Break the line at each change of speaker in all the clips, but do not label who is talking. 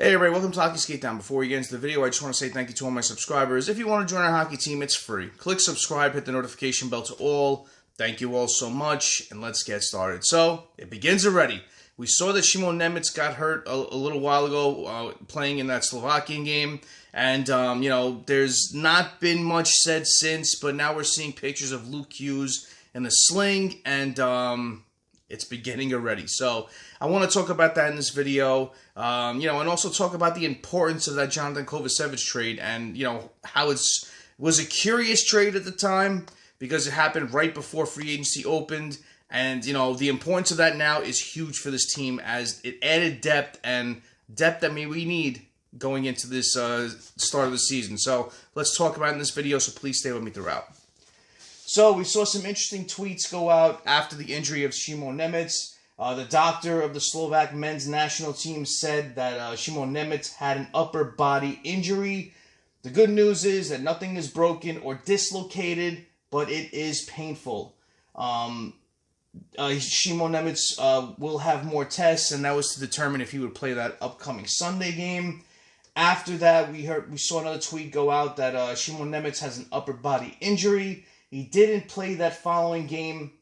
Hey everybody, welcome to Hockey Skate Down. Before we get into the video, I just want to say thank you to all my subscribers. If you want to join our hockey team, it's free. Click subscribe, hit the notification bell to all. Thank you all so much, and let's get started. So, it begins already. We saw that Nemec got hurt a little while ago playing in that Slovakian game. And, there's not been much said since, but now we're seeing pictures of Luke Hughes in the sling, and it's beginning already. So, I want to talk about that in this video, and also talk about the importance of that Johnathan Kovecevic trade, and, how was a curious trade at the time, because it happened right before free agency opened, and, the importance of that now is huge for this team, as it added depth, and depth that we need going into this start of the season. So, let's talk about it in this video, so please stay with me throughout. So, we saw some interesting tweets go out after the injury of Nemec. The doctor of the Slovak men's national team said that Nemec had an upper body injury. The good news is that nothing is broken or dislocated, but it is painful. Nemec will have more tests, and that was to determine if he would play that upcoming Sunday game. After that, we saw another tweet go out that Nemec has an upper body injury. He didn't play that following game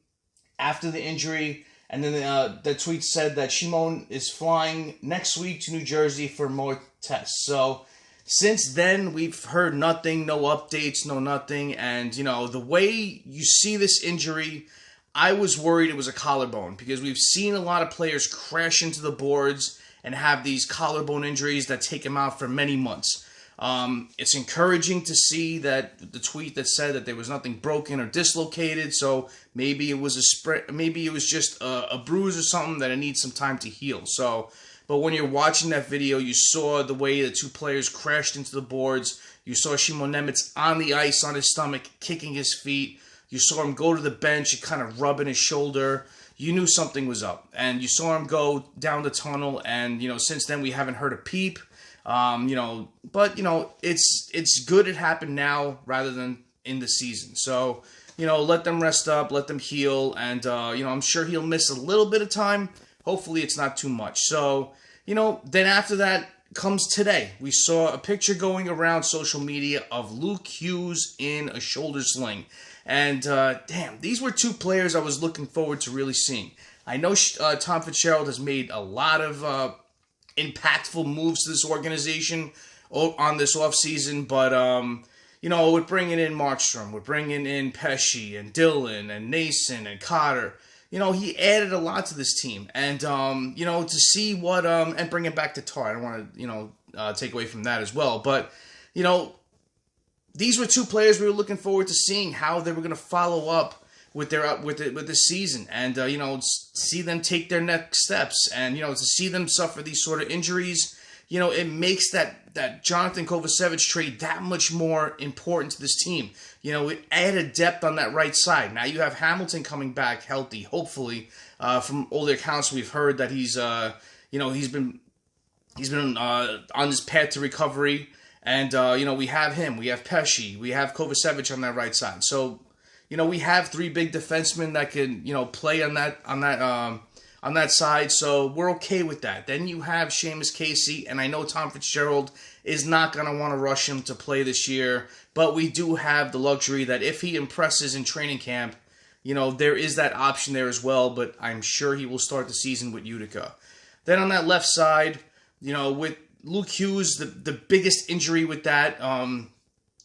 after the injury. And then the tweet said that Shimon is flying next week to New Jersey for more tests. So, since then, we've heard nothing, no updates, no nothing. And, the way you see this injury, I was worried it was a collarbone. Because we've seen a lot of players crash into the boards and have these collarbone injuries that take them out for many months. It's encouraging to see that the tweet that said that there was nothing broken or dislocated, so maybe it was maybe it was just a bruise or something that it needs some time to heal. So, but when you're watching that video, you saw the way the two players crashed into the boards. You saw Nemec on the ice on his stomach, kicking his feet. You saw him go to the bench and kind of rubbing his shoulder. You knew something was up, and you saw him go down the tunnel. And since then we haven't heard a peep. It's good it happened now rather than in the season. So, let them rest up, let them heal, and, I'm sure he'll miss a little bit of time. Hopefully it's not too much. So, then after that comes today. We saw a picture going around social media of Luke Hughes in a shoulder sling. And, damn, these were two players I was looking forward to really seeing. I know Tom Fitzgerald has made a lot of, impactful moves to this organization on this offseason, but, we're bringing in Markstrom, we're bringing in Pesce, and Dylan, and Nason, and Cotter. He added a lot to this team, and, to see what, and bringing back Tatar. I don't want to, take away from that as well, but, these were two players we were looking forward to seeing how they were going to follow up with this season, and see them take their next steps, and to see them suffer these sort of injuries, it makes that Johnathan Kovecevic trade that much more important to this team. It added depth on that right side. Now you have Hamilton coming back healthy, hopefully. From all the accounts we've heard that he's been on his path to recovery, and we have him, we have Pesce, we have Kovacevic on that right side. So. We have three big defensemen that can, play on that side, so we're okay with that. Then you have Seamus Casey, and I know Tom Fitzgerald is not going to want to rush him to play this year, but we do have the luxury that if he impresses in training camp, there is that option there as well, but I'm sure he will start the season with Utica. Then on that left side, with Luke Hughes, the biggest injury with that,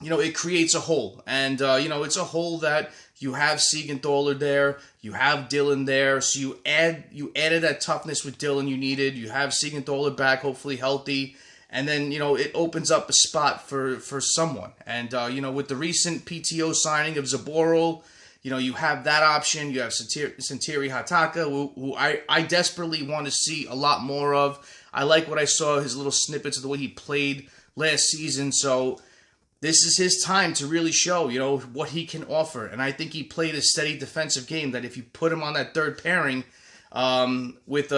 it creates a hole. And, it's a hole that you have Siegenthaler there, you have Dylan there, so you added that toughness with Dylan you needed, you have Siegenthaler back, hopefully healthy, and then, it opens up a spot for someone. And, with the recent PTO signing of Zaboral, you have that option, you have Santeri Hataka, who I desperately want to see a lot more of. I like what I saw, his little snippets of the way he played last season, so this is his time to really show, what he can offer. And I think he played a steady defensive game that if you put him on that third pairing with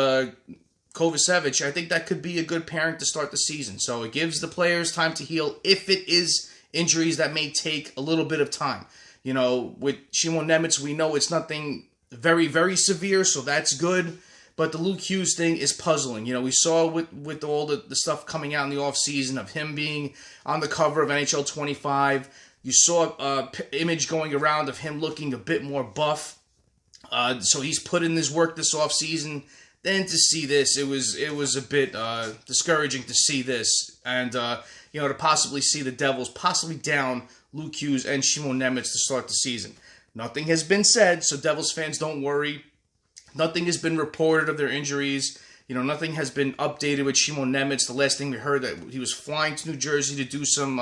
Kovacevic, I think that could be a good pairing to start the season. So it gives the players time to heal if it is injuries that may take a little bit of time. With Nemec, we know it's nothing very, very severe, so that's good. But the Luke Hughes thing is puzzling. We saw with all the stuff coming out in the offseason of him being on the cover of NHL 25. You saw an image going around of him looking a bit more buff. So he's put in his work this offseason. Then to see this, it was a bit discouraging to see this. And, to possibly see the Devils possibly down Luke Hughes and Shimon Nemec to start the season. Nothing has been said, so Devils fans don't worry. Nothing has been reported of their injuries. Nothing has been updated with Shimon Nemec. The last thing we heard that he was flying to New Jersey to do some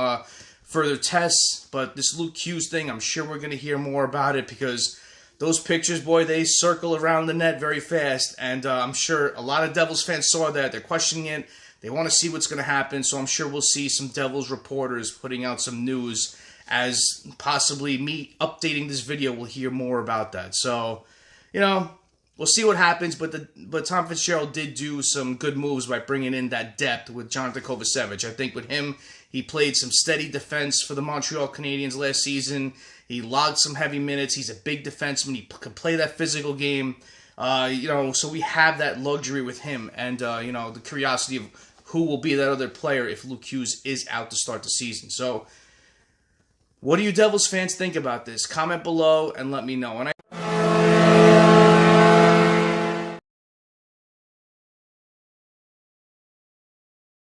further tests. But this Luke Hughes thing, I'm sure we're going to hear more about it because those pictures, boy, they circle around the net very fast. And I'm sure a lot of Devils fans saw that. They're questioning it. They want to see what's going to happen. So I'm sure we'll see some Devils reporters putting out some news as possibly me updating this video. We'll hear more about that. So, we'll see what happens, but Tom Fitzgerald did do some good moves by bringing in that depth with Johnathan Kovecevic. I think with him, he played some steady defense for the Montreal Canadiens last season. He logged some heavy minutes. He's a big defenseman. He can play that physical game. So we have that luxury with him, and the curiosity of who will be that other player if Luke Hughes is out to start the season. So, what do you Devils fans think about this? Comment below and let me know. And